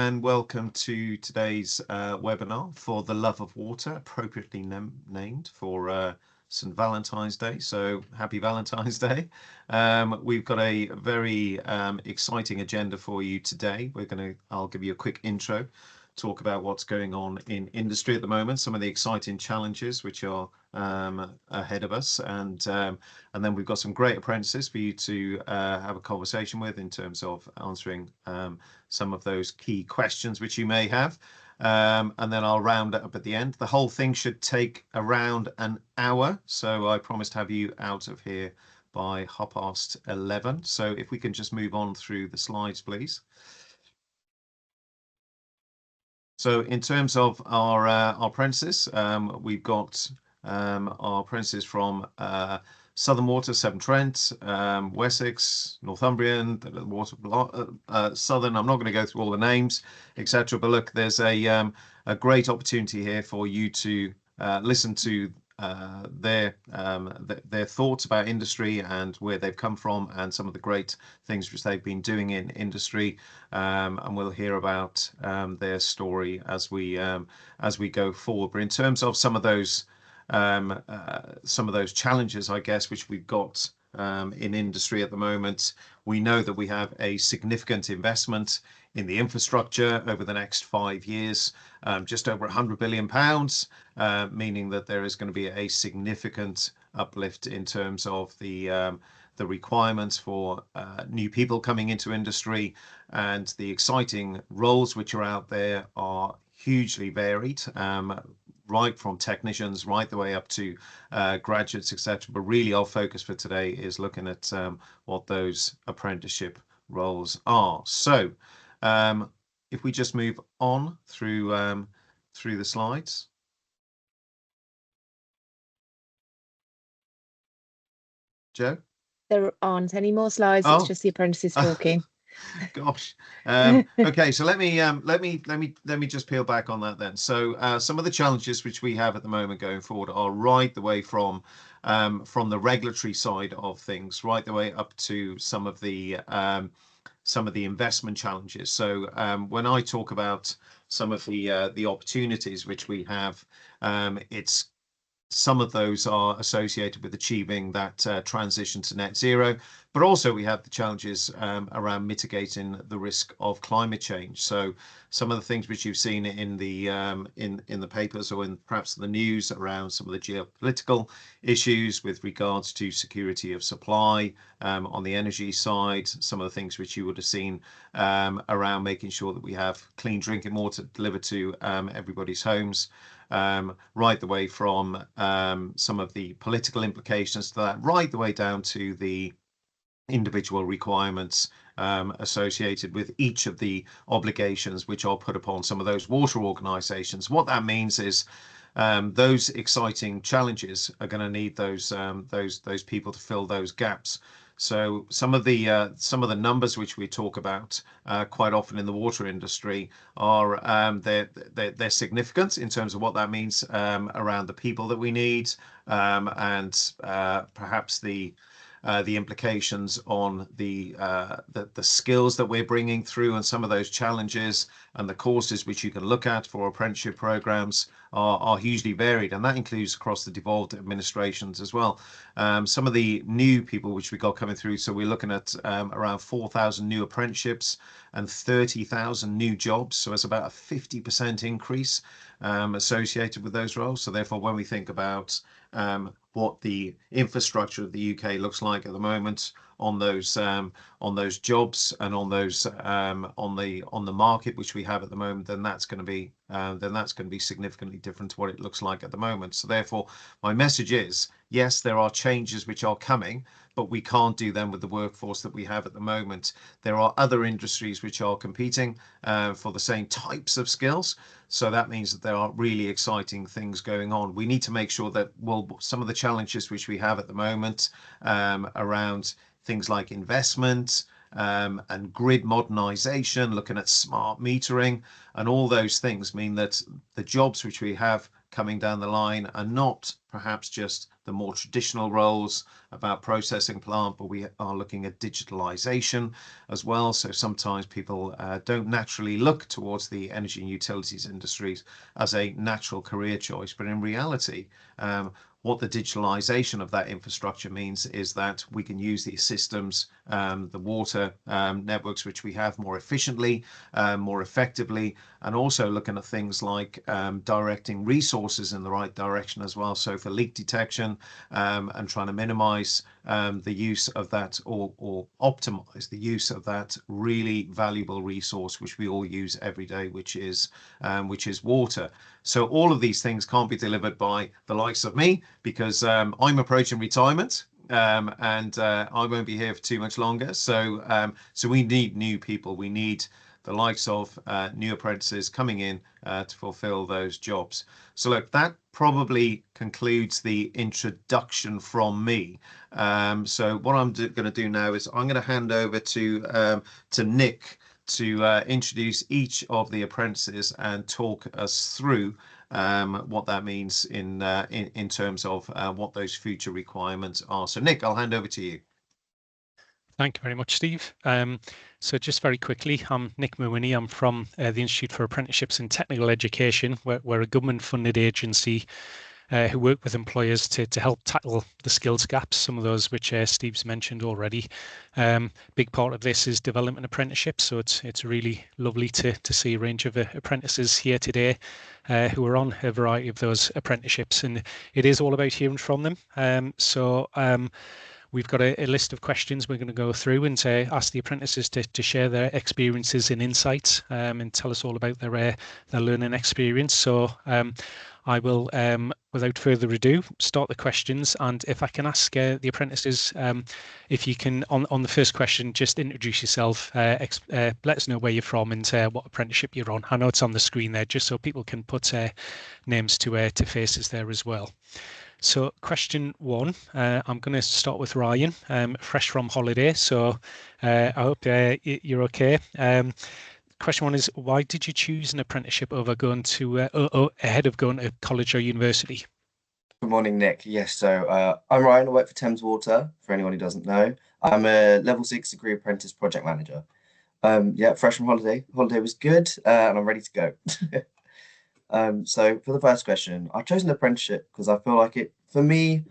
And welcome to today's webinar for the love of water, appropriately named for St. Valentine's Day. So happy Valentine's Day. We've got a very exciting agenda for you today. I'll give you a quick intro, talk about what's going on in industry at the moment, some of the exciting challenges which are ahead of us, and then we've got some great apprentices for you to have a conversation with in terms of answering some of those key questions which you may have. And then I'll round it up at the end. The whole thing should take around an hour, so I promised to have you out of here by 11:30. So if we can just move on through the slides, please. So in terms of our apprentices, we've got our apprentices from Southern Water, Severn Trent, Wessex, Northumbrian, Southern. I'm not going to go through all the names, etc. But look, there's a great opportunity here for you to listen to their thoughts about industry and where they've come from and some of the great things which they've been doing in industry, and we'll hear about their story as we go forward. But in terms of some of those challenges, I guess, which we've got in industry at the moment, we know that we have a significant investment in the infrastructure over the next 5 years, just over £100 billion, meaning that there is going to be a significant uplift in terms of the requirements for new people coming into industry, and the exciting roles which are out there are hugely varied, right from technicians right the way up to graduates, etc. But really our focus for today is looking at what those apprenticeship roles are. So if we just move on through the slides. Joe? There aren't any more slides. Oh. It's just the apprentices talking. Gosh. Okay, so let me just peel back on that then. So some of the challenges which we have at the moment going forward are right the way from the regulatory side of things, right the way up to some of the investment challenges. So when I talk about some of the opportunities which we have, it's some of those are associated with achieving that transition to net zero, but also we have the challenges around mitigating the risk of climate change. So some of the things which you've seen in the papers or in perhaps the news around some of the geopolitical issues with regards to security of supply on the energy side, some of the things which you would have seen around making sure that we have clean drinking water delivered to everybody's homes. Right the way from some of the political implications to that, right the way down to the individual requirements associated with each of the obligations which are put upon some of those water organisations. What that means is those exciting challenges are going to need those people to fill those gaps. So some of the numbers which we talk about quite often in the water industry are they're significant in terms of what that means around the people that we need, and perhaps the implications on the skills that we're bringing through, and some of those challenges and the courses which you can look at for apprenticeship programs are hugely varied, and that includes across the devolved administrations as well. Some of the new people which we got coming through, so we're looking at around 4,000 new apprenticeships and 30,000 new jobs, so it's about a 50% increase associated with those roles. So therefore, when we think about what the infrastructure of the UK looks like at the moment on those jobs and on those on the market which we have at the moment, then that's going to be significantly different to what it looks like at the moment. So therefore, my message is, yes, there are changes which are coming, but we can't do them with the workforce that we have at the moment. There are other industries which are competing for the same types of skills. So that means that there are really exciting things going on. We need to make sure that, well, some of the challenges which we have at the moment around things like investment and grid modernization, looking at smart metering, and all those things mean that the jobs which we have coming down the line are not perhaps just the more traditional roles about processing plant, but we are looking at digitalization as well. So sometimes people don't naturally look towards the energy and utilities industries as a natural career choice, but in reality, what the digitalization of that infrastructure means is that we can use these systems, the water networks which we have, more efficiently, more effectively, and also looking at things like directing resources in the right direction as well. So for leak detection and trying to minimize the use of that, or optimize the use of that really valuable resource which we all use every day, which is water. So all of these things can't be delivered by the likes of me, because I'm approaching retirement, and I won't be here for too much longer. So we need new people. We need the likes of new apprentices coming in to fulfill those jobs. So look, that probably concludes the introduction from me. So what I'm going to do now is I'm going to hand over to Nick to introduce each of the apprentices and talk us through what that means in terms of what those future requirements are. So Nick, I'll hand over to you. Thank you very much, Steve. So just very quickly, I'm Nick Mawhinney. I'm from the Institute for Apprenticeships and Technical Education. We're a government-funded agency who work with employers to help tackle the skills gaps, some of those which Steve's mentioned already. Big part of this is development apprenticeships, so it's really lovely to see a range of apprentices here today who are on a variety of those apprenticeships, and it is all about hearing from them. We've got a list of questions we're going to go through and ask the apprentices to share their experiences and insights and tell us all about their learning experience. So I will, without further ado, start the questions. And if I can ask the apprentices, if you can, on the first question, just introduce yourself, let us know where you're from and what apprenticeship you're on. I know it's on the screen there, just so people can put names to faces there as well. So question one, I'm going to start with Ryan, fresh from holiday. So I hope you're okay. Question one is, why did you choose an apprenticeship over going to ahead of going to college or university? Good morning, Nick. Yes, so I'm Ryan. I work for Thames Water, for anyone who doesn't know. I'm a level 6 degree apprentice project manager. Yeah, fresh from holiday. Holiday was good, and I'm ready to go. So for the first question, I chose an apprenticeship because I feel like for me,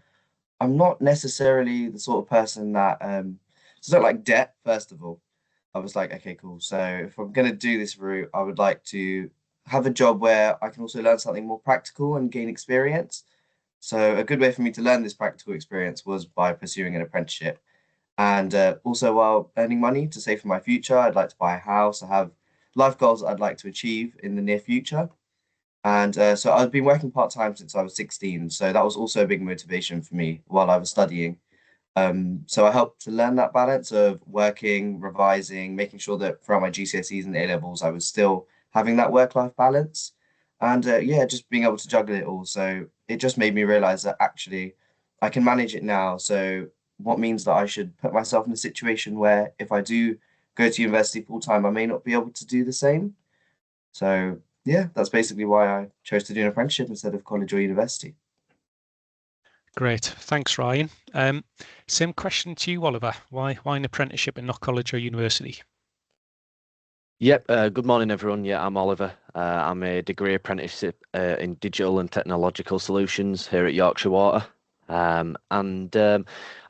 I'm not necessarily the sort of person that, so I don't like debt, first of all. I was like, okay, cool. So if I'm going to do this route, I would like to have a job where I can also learn something more practical and gain experience. So a good way for me to learn this practical experience was by pursuing an apprenticeship. And also while earning money to save for my future, I'd like to buy a house. I have life goals that I'd like to achieve in the near future. And so I've been working part-time since I was 16. So that was also a big motivation for me while I was studying. So I helped to learn that balance of working, revising, making sure that throughout my GCSEs and A-levels, I was still having that work-life balance. And yeah, just being able to juggle it all. So it just made me realize that actually I can manage it now. So what means that I should put myself in a situation where if I do go to university full-time, I may not be able to do the same. So yeah, that's basically why I chose to do an apprenticeship instead of college or university. Great, thanks, Ryan. Same question to you, Oliver. Why an apprenticeship and not college or university? Yep. Good morning, everyone. Yeah, I'm Oliver. I'm a degree apprenticeship in digital and technological solutions here at Yorkshire Water. I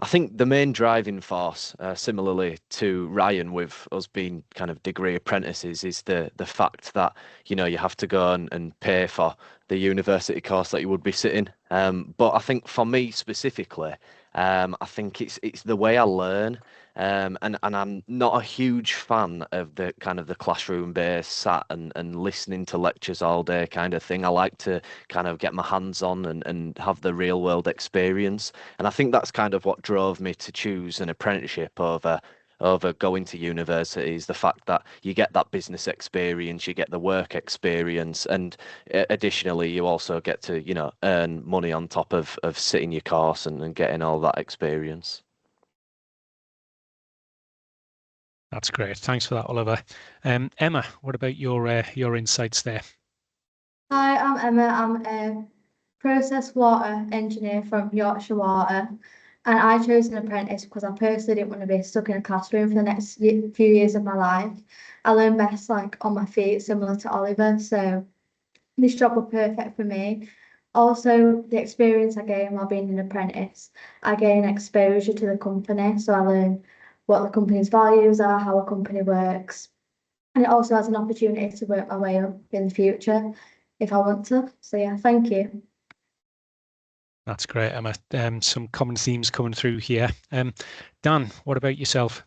think the main driving force, similarly to Ryan with us being kind of degree apprentices, is the fact that, you know, you have to go and pay for the university course that you would be sitting. But I think for me specifically, I think it's the way I learn. And I'm not a huge fan of the kind of the classroom based sat and listening to lectures all day kind of thing. I like to kind of get my hands on and have the real world experience. And I think that's kind of what drove me to choose an apprenticeship over going to university, is the fact that you get that business experience, you get the work experience, and additionally you also get to, you know, earn money on top of sitting your course and getting all that experience. That's great. Thanks for that, Oliver. Emma, what about your insights there? Hi, I'm Emma. I'm a process water engineer from Yorkshire Water, and I chose an apprentice because I personally didn't want to be stuck in a classroom for the next few years of my life. I learn best like on my feet, similar to Oliver, so this job was perfect for me. Also, the experience I gain while being an apprentice, I gain exposure to the company, so I learn what the company's values are, how a company works, and it also has an opportunity to work my way up in the future if I want to. So yeah, thank you. That's great, Emma. Some common themes coming through here. Dan, what about yourself?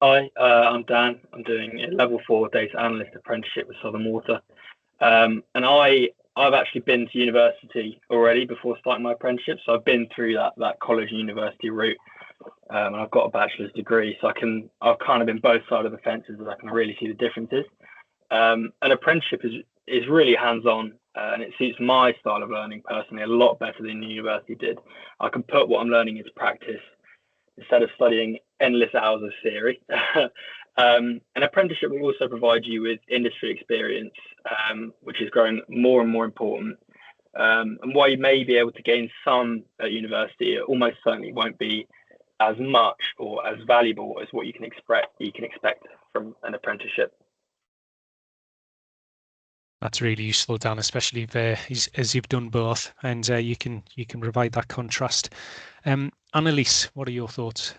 Hi, I'm Dan. I'm doing a level 4 data analyst apprenticeship with Southern Water. And I've actually been to university already before starting my apprenticeship. So I've been through that college and university route. And I've got a bachelor's degree. So I've kind of been both sides of the fences, and I can really see the differences. An apprenticeship is really hands-on, and it suits my style of learning personally a lot better than the university did. I can put what I'm learning into practice instead of studying endless hours of theory. An apprenticeship will also provide you with industry experience, which is growing more and more important. And while you may be able to gain some at university, it almost certainly won't be as much or as valuable as what you can expect from an apprenticeship. That's really useful, Dan, especially as you've done both, and you can provide that contrast. Annalise, what are your thoughts?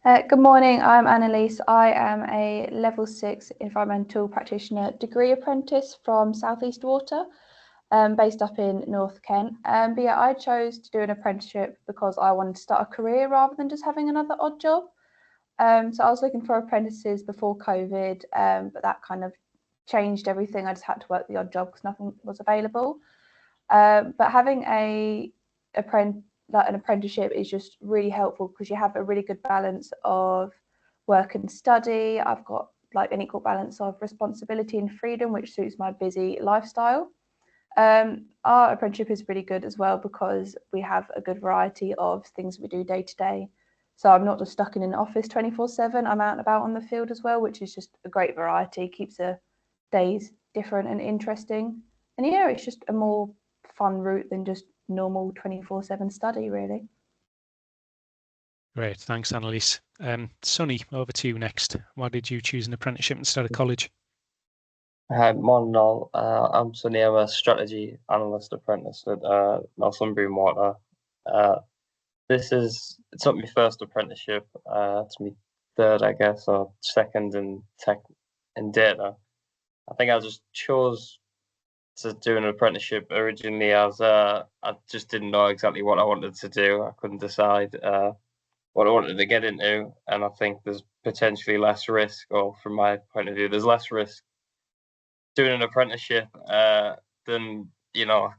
Good morning, I'm Annalise. I am a level 6 environmental practitioner degree apprentice from South East Water, based up in North Kent. But yeah, I chose to do an apprenticeship because I wanted to start a career rather than just having another odd job. So I was looking for apprentices before COVID, but that kind of changed everything. I just had to work the odd job because nothing was available. But having an apprenticeship is just really helpful because you have a really good balance of work and study. I've got like an equal balance of responsibility and freedom, which suits my busy lifestyle. Our apprenticeship is really good as well because we have a good variety of things we do day to day. So I'm not just stuck in an office 24/7. I'm out and about on the field as well, which is just a great variety, keeps the days different and interesting. And yeah, it's just a more fun route than just normal 24/7 study, really. Great, thanks, Annalise. Sonny, over to you next. Why did you choose an apprenticeship instead of college? Hi, morning all. I'm Sonny. I'm a strategy analyst apprentice at National Water. It's not my first apprenticeship. It's my third, I guess, or second in tech and data. I think I just chose to do an apprenticeship originally as I just didn't know exactly what I wanted to do. I couldn't decide what I wanted to get into, and I think there's potentially less risk, or from my point of view, there's less risk doing an apprenticeship than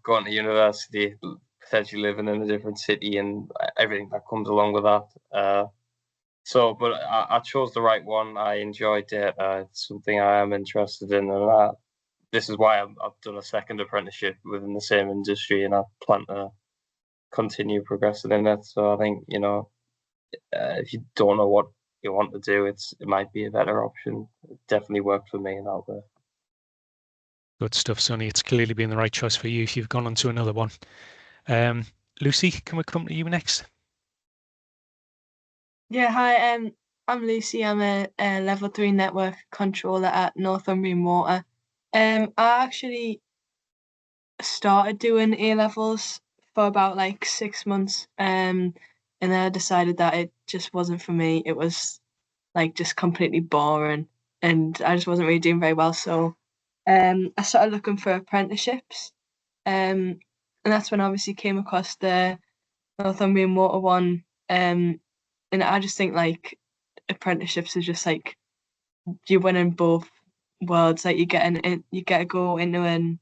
going to university, potentially living in a different city and everything that comes along with that. But I chose the right one. I enjoy data. It's something I am interested in, and this is why I've done a second apprenticeship within the same industry, and I plan to continue progressing in it. So I think if you don't know what you want to do, it might be a better option. It definitely worked for me in that way. Good stuff, Sonny. It's clearly been the right choice for you if you've gone on to another one. Lucy, can we come to you next? Yeah, hi. I'm Lucy. I'm a level 3 network controller at Northumbrian Water. I actually started doing A levels for about like 6 months, and then I decided that it just wasn't for me. It was like just completely boring, and I just wasn't really doing very well. So I started looking for apprenticeships, and that's when I obviously came across the Northumbrian Water one. And I just think like apprenticeships are just like you're winning both worlds. Like you get to go into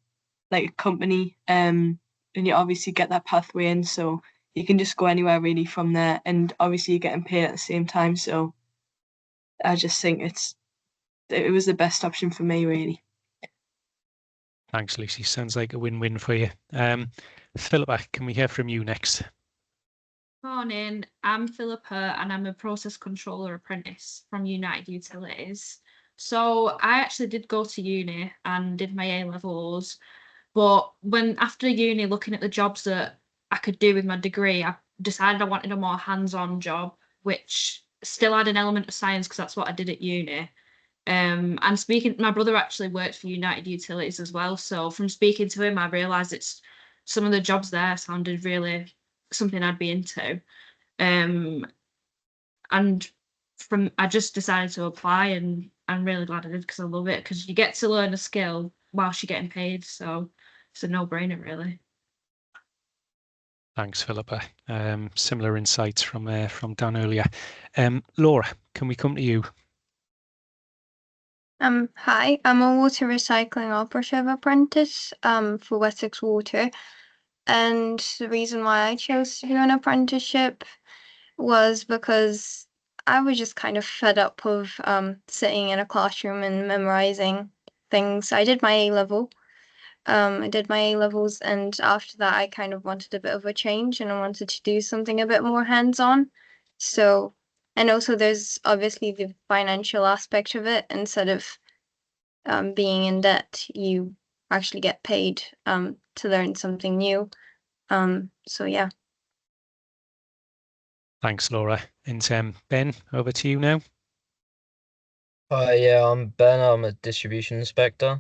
a company, and you obviously get that pathway in, so you can just go anywhere really from there, and obviously you're getting paid at the same time. So I just think it was the best option for me, really. Thanks, Lucy. Sounds like a win-win for you. Philippa, can we hear from you next? Morning, I'm Philippa and I'm a process controller apprentice from United Utilities. So I actually did go to uni and did my A levels, But when after uni, looking at the jobs that I could do with my degree, I decided I wanted a more hands-on job, which still had an element of science because that's what I did at uni. And speaking, my brother actually worked for United Utilities as well. So from speaking to him, I realised it's some of the jobs there sounded really something I'd be into. And from I just decided to apply, and I'm really glad I did because I love it because you get to learn a skill whilst you're getting paid. So it's a no-brainer, really. Thanks, Philippa. Similar insights from Dan earlier. Laura, can we come to you? Hi, I'm a water recycling operative apprentice for Wessex Water, and the reason why I chose to do an apprenticeship was because I was just kind of fed up of sitting in a classroom and memorizing things. I did my A level. I did my A levels, and after that, I kind of wanted a bit of a change, and I wanted to do something a bit more hands-on. So, and also there's obviously the financial aspect of it. Instead of being in debt, you actually get paid to learn something new. So yeah. Thanks, Laura. And Ben, over to you now. Hi, yeah, I'm Ben. I'm a distribution inspector.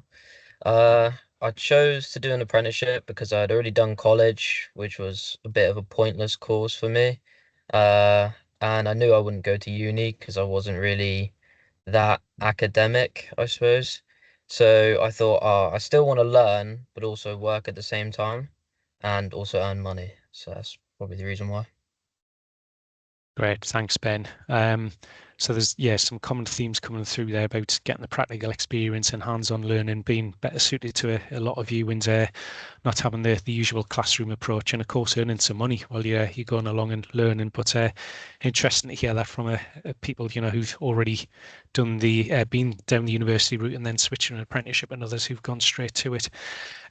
I chose to do an apprenticeship because I'd already done college, which was a bit of a pointless course for me. Uh, and I knew I wouldn't go to uni because I wasn't really that academic, I suppose. So I thought, I still want to learn, but also work at the same time and also earn money. So that's probably the reason why. Great, thanks, Ben. So there's some common themes coming through there about getting the practical experience and hands-on learning being better suited to a lot of you, and not having the usual classroom approach, and of course earning some money while you're going along and learning. But interesting to hear that from people who've already done been down the university route and then switching an apprenticeship, and others who've gone straight to it.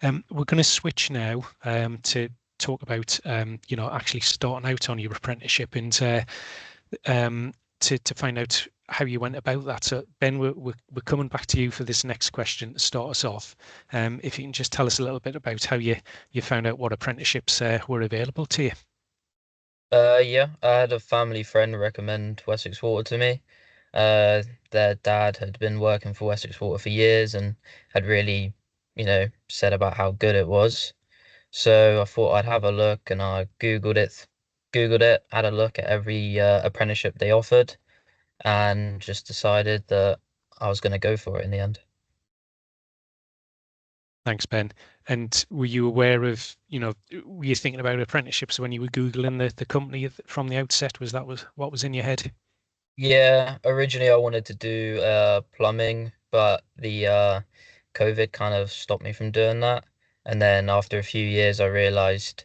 We're going to switch now to talk about actually starting out on your apprenticeship, and to find out how you went about that. So Ben, we're coming back to you for this next question to start us off. If you can just tell us a little bit about how you found out what apprenticeships were available to you. Yeah, I had a family friend recommend Wessex Water to me. Their dad had been working for Wessex Water for years and had really, said about how good it was. So I thought I'd have a look, and I Googled it, had a look at every apprenticeship they offered, and just decided that I was going to go for it in the end. Thanks, Ben. And were you aware of, were you thinking about apprenticeships when you were Googling the company from the outset? Was what was in your head? Yeah, originally I wanted to do plumbing, but the COVID kind of stopped me from doing that. And then after a few years, I realized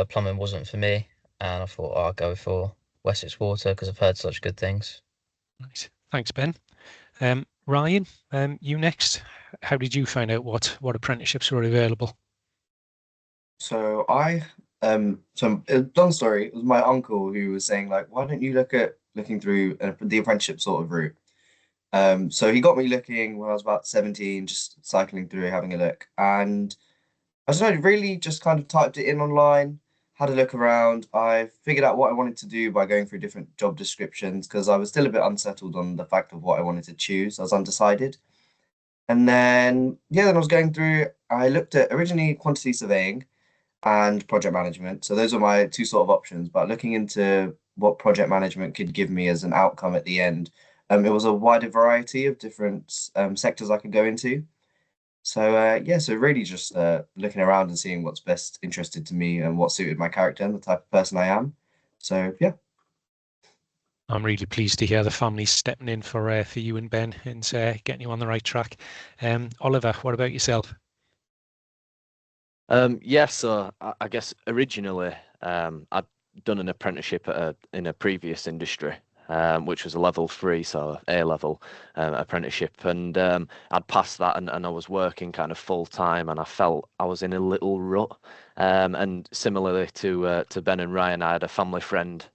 plumbing wasn't for me, and I thought, I'll go for Wessex Water because I've heard such good things. Nice. Thanks, Ben. Ryan, you next. How did you find out what apprenticeships were available? So long story, it was my uncle who was saying, like, why don't you look at looking through the apprenticeship sort of route? So he got me looking when I was about 17, just cycling through, having a look. And I don't know, really just kind of typed it in online, had a look around. I figured out what I wanted to do by going through different job descriptions because I was still a bit unsettled on the fact of what I wanted to choose. I was undecided. And then, then I was going through, I looked at originally quantity surveying and project management. So those are my two sort of options. But looking into what project management could give me as an outcome at the end, it was a wider variety of different sectors I could go into. So so really just looking around and seeing what's best interested to me and what suited my character and the type of person I am. So yeah. I'm really pleased to hear the family stepping in for you and Ben and getting you on the right track. Oliver, what about yourself? So I guess originally I'd done an apprenticeship in a previous industry, which was a level 3, so A level apprenticeship, and I'd passed that, and I was working kind of full time, and I felt I was in a little rut. And similarly to Ben and Ryan, I had a family friend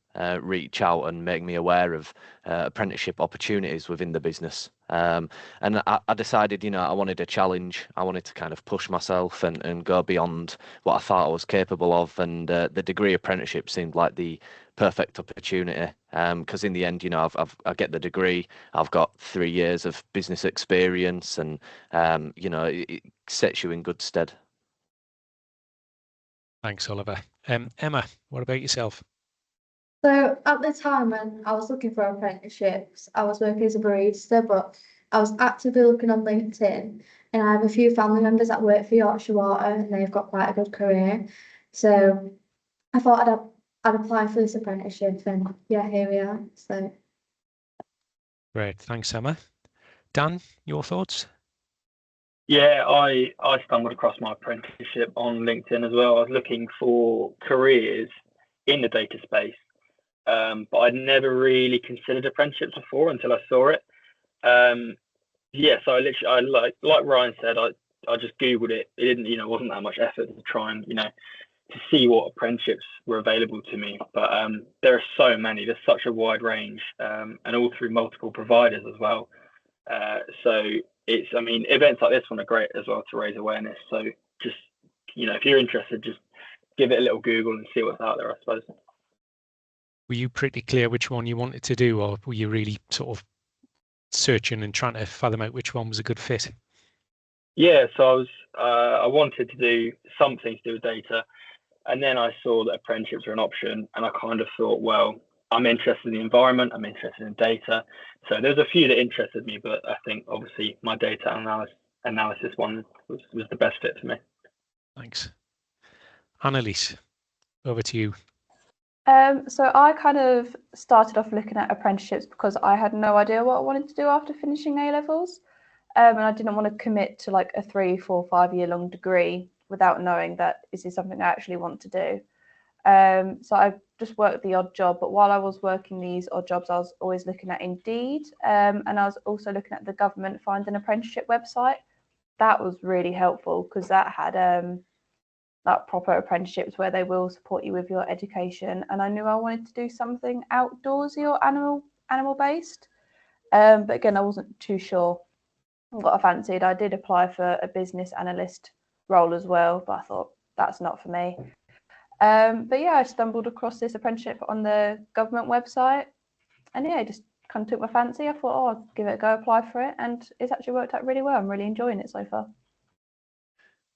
reach out and make me aware of apprenticeship opportunities within the business. And I decided, I wanted a challenge. I wanted to kind of push myself and go beyond what I thought I was capable of. And the degree apprenticeship seemed like the perfect opportunity. Because in the end, I get the degree. I've got 3 years of business experience, and it sets you in good stead. Thanks, Oliver. Emma, what about yourself? So at the time when I was looking for apprenticeships, I was working as a barista, but I was actively looking on LinkedIn, and I have a few family members that work for Yorkshire Water, and they've got quite a good career. So I thought I'd apply for this apprenticeship, and yeah, here we are. So Great, thanks, Emma. Dan, your thoughts? Yeah, I stumbled across my apprenticeship on LinkedIn as well. I was looking for careers in the data space, but I'd never really considered apprenticeships before until I saw it. Yeah, so I like Ryan said, I just Googled it. It didn't, wasn't that much effort to try and, to see what apprenticeships were available to me. But there are so many. There's such a wide range, and all through multiple providers as well. So events like this one are great as well to raise awareness. So just, if you're interested, just give it a little Google and see what's out there, I suppose. Were you pretty clear which one you wanted to do, or were you really sort of searching and trying to fathom out which one was a good fit? Yeah, so I wanted to do something to do with data, and then I saw that apprenticeships were an option, and I kind of thought, well, I'm interested in the environment, I'm interested in data. So there's a few that interested me, but I think obviously my data analysis one was the best fit for me. Thanks. Annalise, over to you. So I kind of started off looking at apprenticeships because I had no idea what I wanted to do after finishing A levels. And I didn't want to commit to like a 3, 4, 5 year long degree without knowing that is this something I actually want to do. So I just worked the odd job, but while I was working these odd jobs, I was always looking at Indeed, and I was also looking at the government Find an Apprenticeship website. That was really helpful because that had like proper apprenticeships where they will support you with your education. And I knew I wanted to do something outdoorsy or animal based, but again, I wasn't too sure what I fancied. I did apply for a business analyst role as well, but I thought that's not for me. But yeah, I stumbled across this apprenticeship on the government website, and yeah, it just kind of took my fancy. I thought, oh, I'll give it a go, apply for it, and it's actually worked out really well. I'm really enjoying it so far.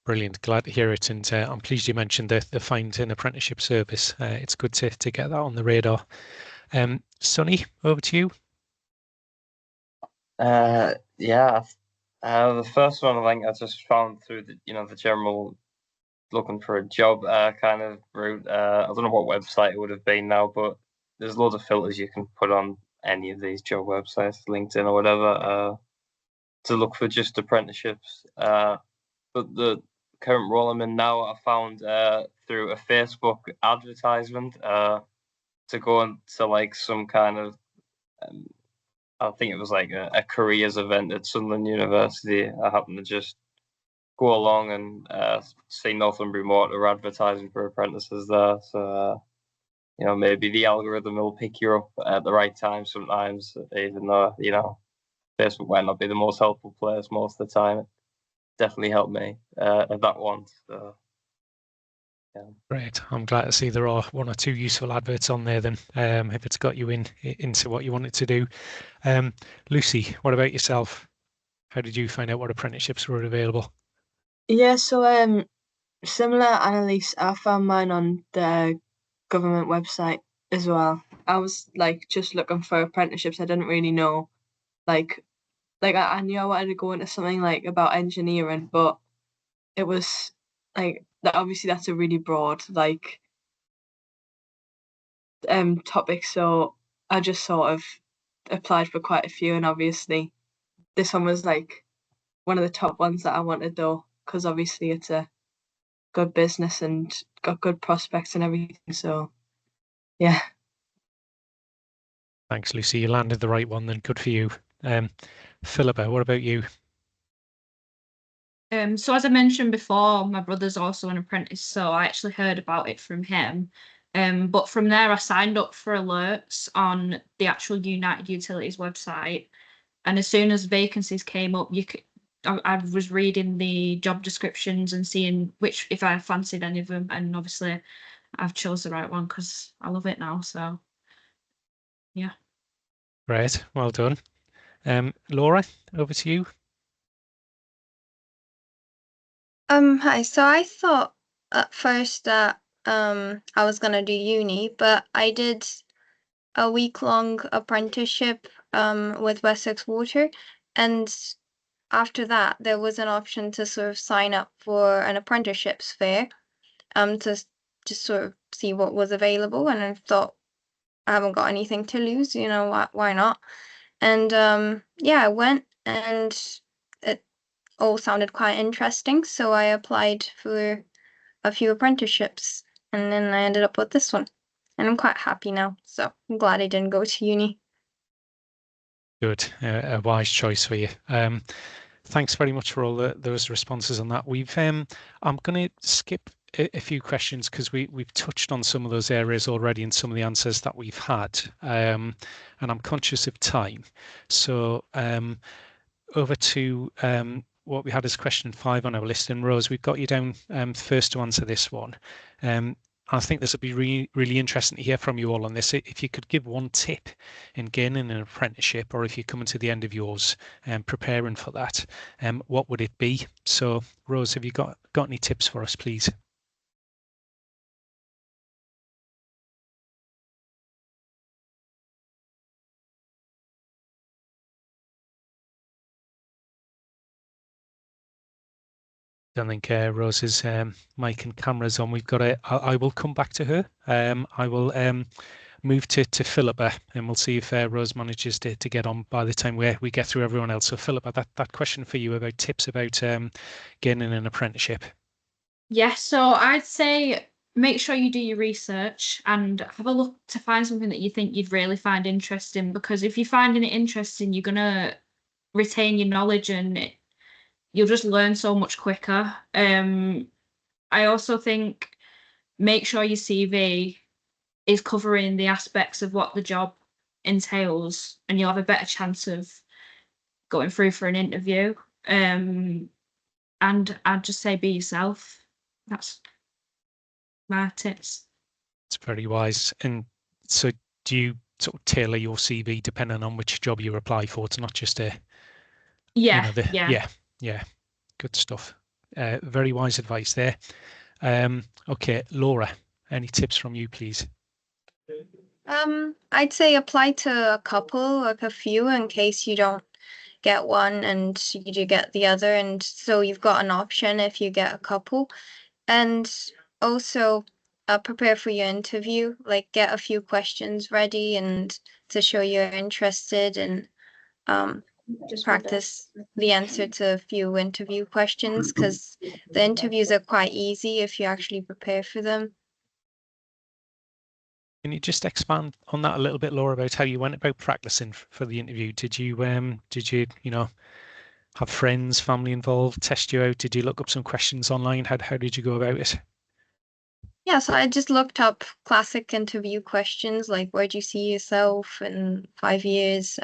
Brilliant, glad to hear it, and I'm pleased you mentioned the Find an Apprenticeship service. It's good to get that on the radar. Sonny, over to you. Yeah, the first one I think I just found through the general looking for a job kind of route. I don't know what website it would have been now, but there's loads of filters you can put on any of these job websites, LinkedIn or whatever, to look for just apprenticeships. But the current role I'm in now, I found through a Facebook advertisement to go into like some kind of, I think it was like a careers event at Sunderland University. I happened to just go along and see Northumberland Water advertising for apprentices there. So, maybe the algorithm will pick you up at the right time sometimes, even though, Facebook might not be the most helpful place most of the time. It definitely helped me at that one. So, yeah. Great. I'm glad to see there are 1 or 2 useful adverts on there then, if it's got you into what you wanted to do. Lucy, what about yourself? How did you find out what apprenticeships were available? Yeah, so similar Annalise, I found mine on the government website as well. I was like just looking for apprenticeships. I didn't really know, like I knew I wanted to go into something like about engineering, but it was like that. Obviously, that's a really broad topic. So I just sort of applied for quite a few, and obviously this one was like one of the top ones that I wanted though, because obviously it's a good business and got good prospects and everything. So yeah. Thanks, Lucy. You landed the right one then. Good for you. Philippa, what about you? So as I mentioned before, my brother's also an apprentice, so I actually heard about it from him. But from there, I signed up for alerts on the actual United Utilities website. And as soon as vacancies came up, I was reading the job descriptions and seeing if I fancied any of them. And obviously, I've chose the right one because I love it now. So, yeah. Great, well done. Laura, over to you. Hi. So I thought at first that I was gonna do uni, but I did a week-long apprenticeship with Wessex Water, and after that there was an option to sort of sign up for an apprenticeships fair to just sort of see what was available, and I thought I haven't got anything to lose, you know, why not? And yeah, I went, and it all sounded quite interesting, so I applied for a few apprenticeships, and then I ended up with this one, and I'm quite happy now, so I'm glad I didn't go to uni. Good, a wise choice for you. Thanks very much for all those responses on that. I'm going to skip a few questions because we've touched on some of those areas already in some of the answers that we've had, and I'm conscious of time. So over to what we had as question 5 on our list. And Rose, we've got you down first to answer this one. I think this would be really interesting to hear from you all on this. If you could give one tip in gaining an apprenticeship, or if you're coming to the end of yours and preparing for that, what would it be? So, Rose, have you got any tips for us, please? Don't think Rose's mic and camera's on. I will come back to her. I will move to Philippa, and we'll see if Rose manages to get on by the time we get through everyone else. So Philippa, that question for you about tips about gaining an apprenticeship. Yes, so I'd say make sure you do your research and have a look to find something that you think you'd really find interesting, because if you're finding it interesting, you're gonna retain your knowledge and you'll just learn so much quicker. I also think make sure your CV is covering the aspects of what the job entails, and you'll have a better chance of going through for an interview. And I'd just say be yourself. That's my tips. It's very wise. And so do you sort of tailor your CV depending on which job you apply for? It's not just yeah. Good stuff. Very wise advice there. Okay, Laura, any tips from you, please? I'd say apply to a few, in case you don't get one and you do get the other, and so you've got an option if you get a couple. And also prepare for your interview, like get a few questions ready and to show you're interested, and just practice the answer to a few interview questions, because the interviews are quite easy if you actually prepare for them. Can you just expand on that a little bit, Laura, about how you went about practicing for the interview? Did you have friends, family involved, test you out? Did you look up some questions online? How did you go about it? Yeah, so I just looked up classic interview questions, like where do you see yourself in 5 years?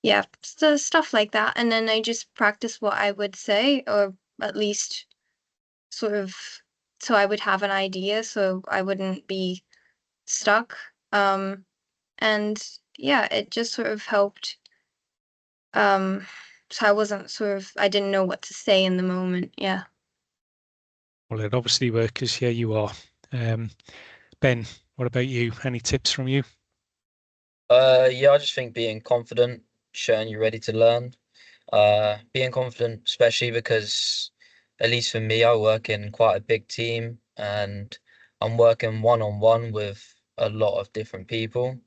Yeah, stuff like that. And then I just practice what I would say, or at least sort of, so I would have an idea, so I wouldn't be stuck. And yeah, it just sort of helped. So I didn't know what to say in the moment. Yeah. Well, it obviously worked, because here you are. Ben, what about you? Any tips from you? Yeah, I just think being confident, showing you're ready to learn. Being confident, especially because, at least for me, I work in quite a big team, and I'm working one-on-one with a lot of different people.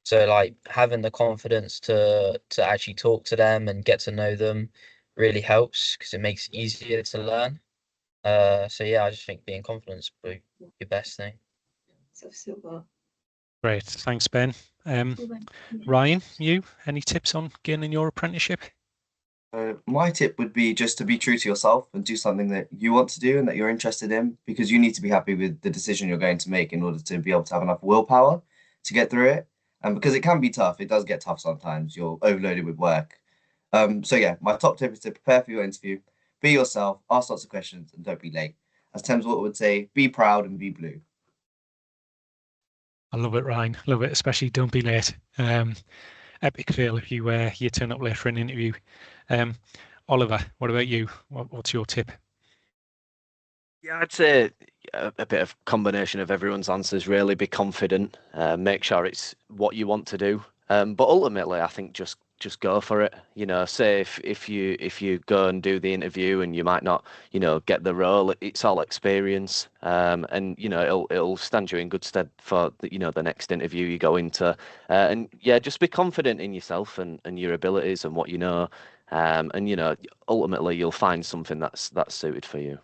So like having the confidence to actually talk to them and get to know them really helps, because it makes it easier to learn. So yeah, I just think being confident is probably your best thing. Great, thanks, Ben. Ryan, you any tips on gaining your apprenticeship? My tip would be just to be true to yourself and do something that you want to do and that you're interested in, because you need to be happy with the decision you're going to make in order to be able to have enough willpower to get through it. And because it can be tough, it does get tough sometimes. You're overloaded with work. So yeah, my top tip is to prepare for your interview, be yourself, ask lots of questions, and don't be late. As Thames Water would say, be proud and be blue. I love it, Ryan. Love it, especially don't be late. Epic fail if you turn up late for an interview. Oliver, what about you? What's your tip? Yeah, I'd say a bit of combination of everyone's answers. Really be confident. Make sure it's what you want to do. But ultimately, I think just go for it. You know, say if you go and do the interview and you might not, get the role, it's all experience. And it'll stand you in good stead for the next interview you go into. And yeah, just be confident in yourself and your abilities and what you know. And ultimately you'll find something that's suited for you.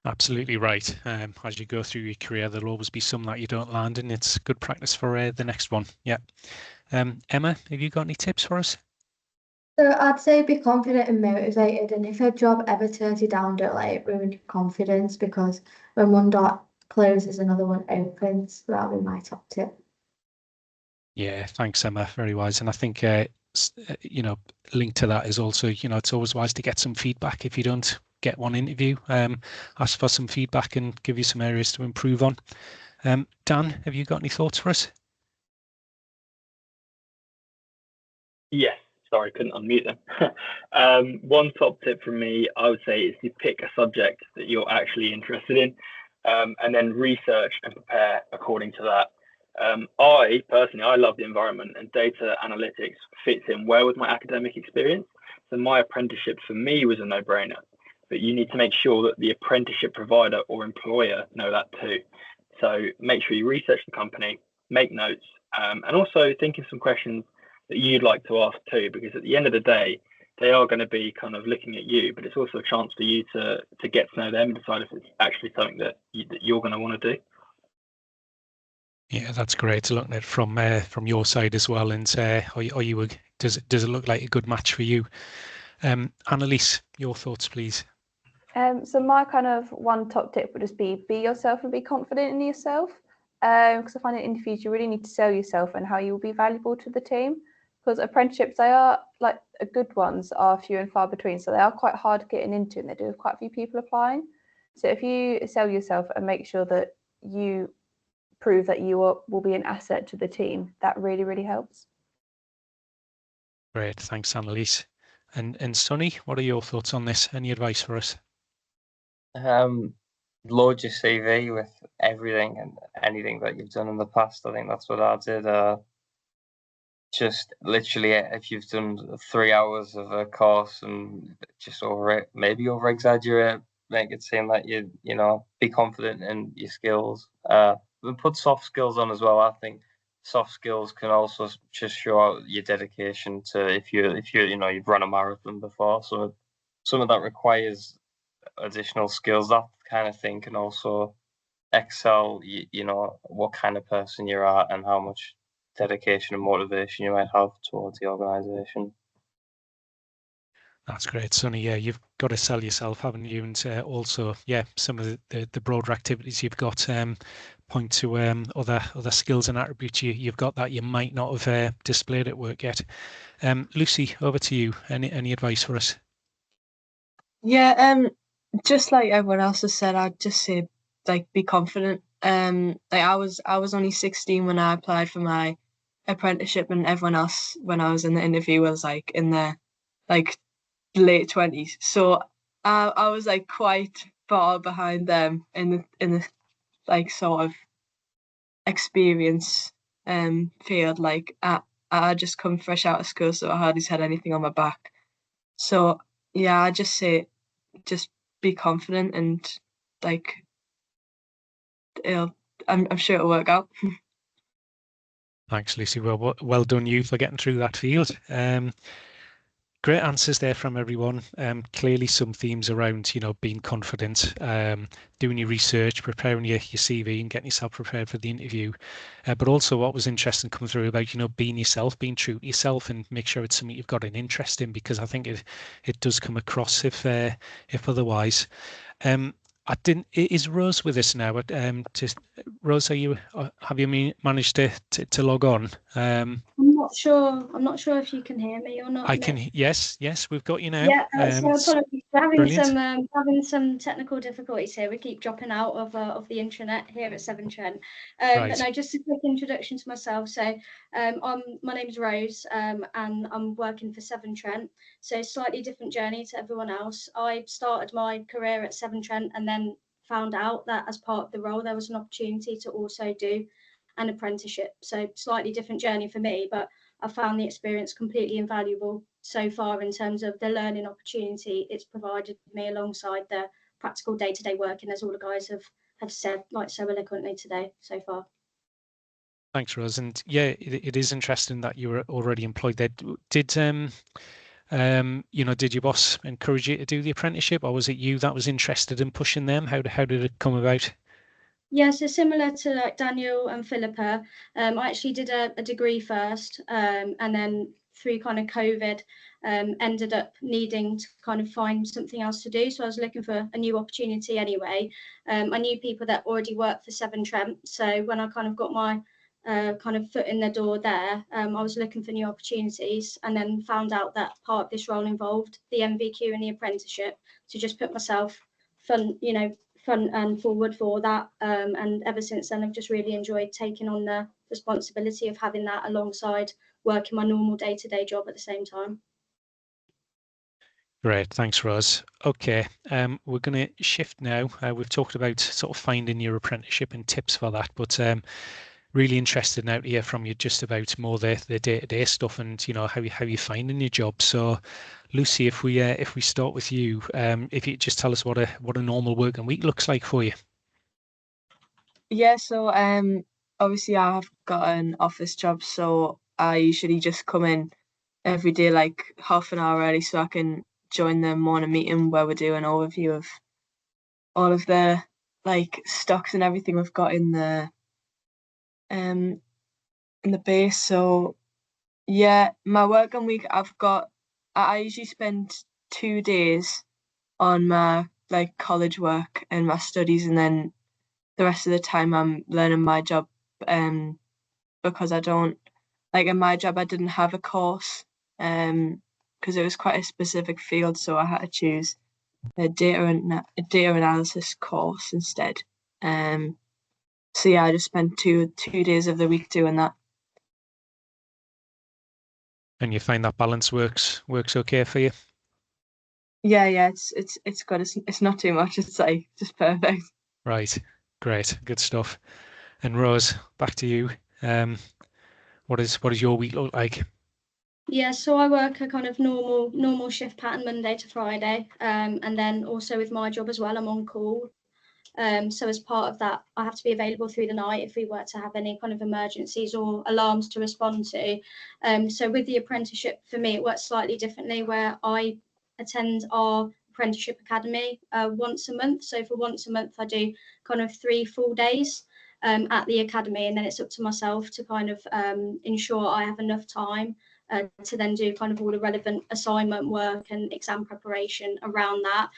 Absolutely right. As you go through your career, there'll always be some that you don't land in. It's good practice for the next one. Yeah. Emma, have you got any tips for us? So I'd say be confident and motivated, and if a job ever turns you down, don't let it ruin your confidence, because when one door closes, another one opens. That'll be my top tip. Yeah, thanks, Emma. Very wise. And I think, linked to that is also, it's always wise to get some feedback if you don't get one interview. Ask for some feedback and give you some areas to improve on. Dan, have you got any thoughts for us? Yes, sorry, couldn't unmute them. One top tip from me, I would say, is to pick a subject that you're actually interested in, and then research and prepare according to that. I personally love the environment, and data analytics fits in well with my academic experience. So my apprenticeship for me was a no-brainer, but you need to make sure that the apprenticeship provider or employer know that too. So make sure you research the company, make notes, and also think of some questions that you'd like to ask too, because at the end of the day, they are going to be kind of looking at you, but it's also a chance for you to get to know them and decide if it's actually something that you're going to want to do. Yeah, that's great. Looking at it from your side as well, and does it look like a good match for you? Annalise, your thoughts, please. So my kind of one top tip would just be yourself and be confident in yourself. Because I find in interviews you really need to sell yourself and how you will be valuable to the team. Because apprenticeships, they are like good ones are few and far between, so they are quite hard getting into, and they do have quite a few people applying. So if you sell yourself and make sure that you prove that you will be an asset to the team, that really, really helps. Great, thanks, Annalise. And Sonny, what are your thoughts on this? Any advice for us? Load your CV with everything and anything that you've done in the past. I think that's what I did. Just literally, if you've done 3 hours of a course and just maybe over exaggerate, make it seem like be confident in your skills. But put soft skills on as well. I think soft skills can also just show out your dedication to if you've run a marathon before. So some of that requires additional skills. That kind of thing can also excel, what kind of person you are and how much dedication and motivation you might have towards the organization. That's great, Sonny. Yeah, you've got to sell yourself, haven't you? And also, yeah, some of the broader activities you've got point to other skills and attributes you've got that you might not have displayed at work yet. Lucy, over to you. Any advice for us? Yeah, just like everyone else has said, I'd just say be confident. I was only 16 when I applied for my apprenticeship, and everyone else when I was in the interview was in their late 20s. So I was quite far behind them in the sort of experience field. I just come fresh out of school, so I hardly had anything on my back. So yeah, I just say just be confident and I'm sure it'll work out. Thanks, Lucy. Well done you for getting through that field. Great answers there from everyone. Clearly some themes around, being confident, doing your research, preparing your CV and getting yourself prepared for the interview. But also what was interesting coming through about, being yourself, being true to yourself, and make sure it's something you've got an interest in, because I think it does come across if otherwise. I didn't. Is Rose with us now? Rose, have you managed to log on? I'm not sure. I'm not sure if you can hear me or not. I can. Yes, we've got you now. Yeah. So apologies. We're having brilliant. some technical difficulties here. We keep dropping out of the intranet here at Severn Trent. Right. But no, just a quick introduction to myself. So, my name's Rose, and I'm working for Severn Trent. So slightly different journey to everyone else. I started my career at Severn Trent and then found out that as part of the role there was an opportunity to also do an apprenticeship. So slightly different journey for me, but I found the experience completely invaluable so far in terms of the learning opportunity it's provided me alongside the practical day-to-day working, as all the guys have said like so eloquently today so far. Thanks, Rose. And yeah, it is interesting that you were already employed there. Did your boss encourage you to do the apprenticeship, or was it you that was interested in pushing them? How did it come about? Yeah, so similar to like Daniel and Philippa, I actually did a degree first, and then through kind of COVID, ended up needing to kind of find something else to do. So I was looking for a new opportunity anyway. I knew people that already worked for Severn Trent, so when I kind of got my kind of foot in the door there, I was looking for new opportunities, and then found out that part of this role involved the MVQ and the apprenticeship. So just put myself front and forward for that, and ever since then I've just really enjoyed taking on the responsibility of having that alongside working my normal day-to-day job at the same time. Great, thanks, Rose. Okay, we're going to shift now. We've talked about sort of finding your apprenticeship and tips for that, but really interested now to hear from you just about more the day-to-day stuff and how you're finding your job. So, Lucy, if we start with you, if you just tell us what a normal working week looks like for you. Yeah, so obviously I have got an office job, so I usually just come in every day like half an hour early so I can join the morning meeting where we do an overview of all of the like stocks and everything we've got in the base. So yeah, my working week I usually spend 2 days on my like college work and my studies, and then the rest of the time I'm learning my job, because I don't like in my job I didn't have a course, because it was quite a specific field, so I had to choose a data analysis course instead. So yeah, I just spent two days of the week doing that. And you find that balance works okay for you? Yeah, it's good. It's not too much. It's like just perfect. Right, great, good stuff. And Rose, back to you. What does your week look like? Yeah, so I work a kind of normal shift pattern Monday to Friday, and then also with my job as well, I'm on call. So as part of that, I have to be available through the night if we were to have any kind of emergencies or alarms to respond to. So with the apprenticeship, for me, it works slightly differently, where I attend our apprenticeship academy once a month. So for once a month, I do kind of 3 full days at the academy, and then it's up to myself to kind of ensure I have enough time to then do kind of all the relevant assignment work and exam preparation around that.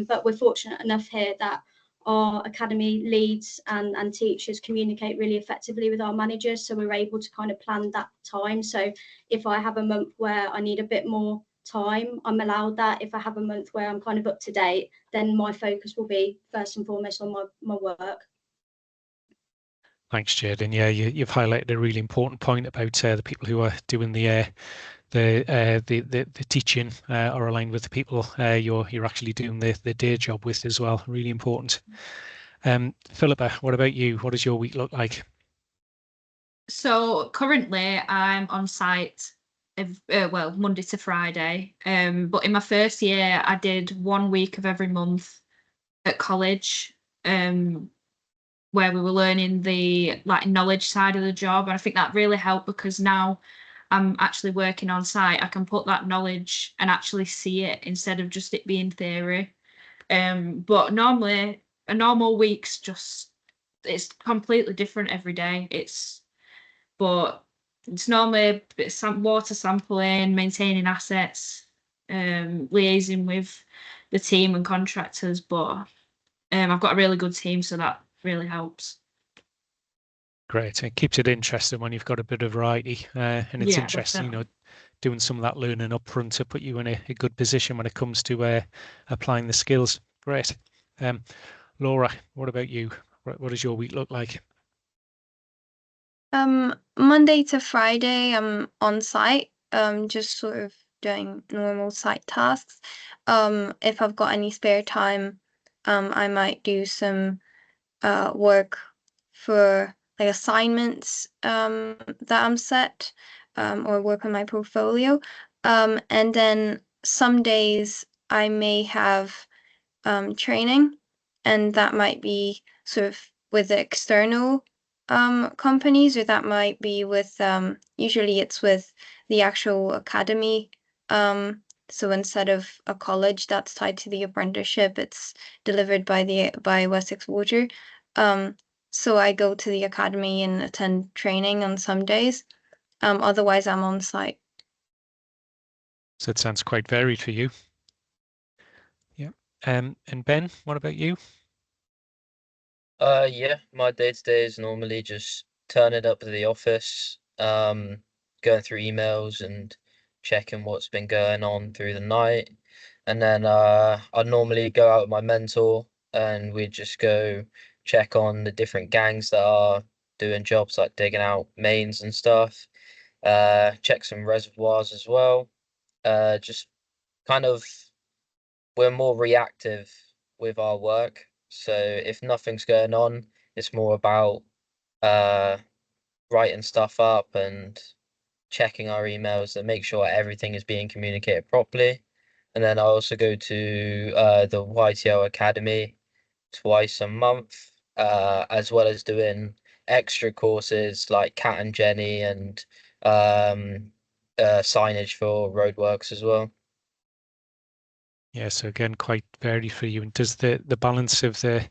But we're fortunate enough here that our academy leads and teachers communicate really effectively with our managers, so we're able to kind of plan that time. So if I have a month where I need a bit more time, I'm allowed that. If I have a month where I'm kind of up to date, then my focus will be first and foremost on my work. Thanks, Jade. And yeah, you've highlighted a really important point about the people who are doing the teaching are aligned with the people you're actually doing the day job with as well. Really important. Philippa, what about you? What does your week look like? So currently I'm on site Monday to Friday. But in my first year I did 1 week of every month at college, where we were learning the like knowledge side of the job, and I think that really helped because now I'm actually working on site, I can put that knowledge and actually see it instead of just it being theory. But normally a normal week's just, it's completely different every day. But it's normally water sampling, maintaining assets, liaising with the team and contractors. But I've got a really good team, so that really helps. Great. It keeps it interesting when you've got a bit of variety, and it's Yeah, interesting, you know, definitely. doing some of that learning up front to put you in a good position when it comes to applying the skills. Great. Laura, what about you? What does your week look like? Monday to Friday, I'm on site, just sort of doing normal site tasks. If I've got any spare time, I might do some work for like assignments that I'm set, or work on my portfolio. And then some days I may have training, and that might be sort of with external companies, or that might be with usually it's with the actual academy. So instead of a college that's tied to the apprenticeship, it's delivered by Wessex Water. So I go to the academy and attend training on some days. Otherwise I'm on site. So it sounds quite varied for you. Yeah. And Ben, what about you? Yeah, my day-to-day is normally just turning up to the office, going through emails and checking what's been going on through the night. And then I'd normally go out with my mentor and we'd just go check on the different gangs that are doing jobs like digging out mains and stuff. Check some reservoirs as well. Just kind of we're more reactive with our work. So if nothing's going on, it's more about uh, writing stuff up and checking our emails and make sure everything is being communicated properly. And then I also go to the YTL Academy twice a month, as well as doing extra courses like Cat and Jenny and signage for roadworks as well. Yeah, so again, quite varied for you. And does the balance of the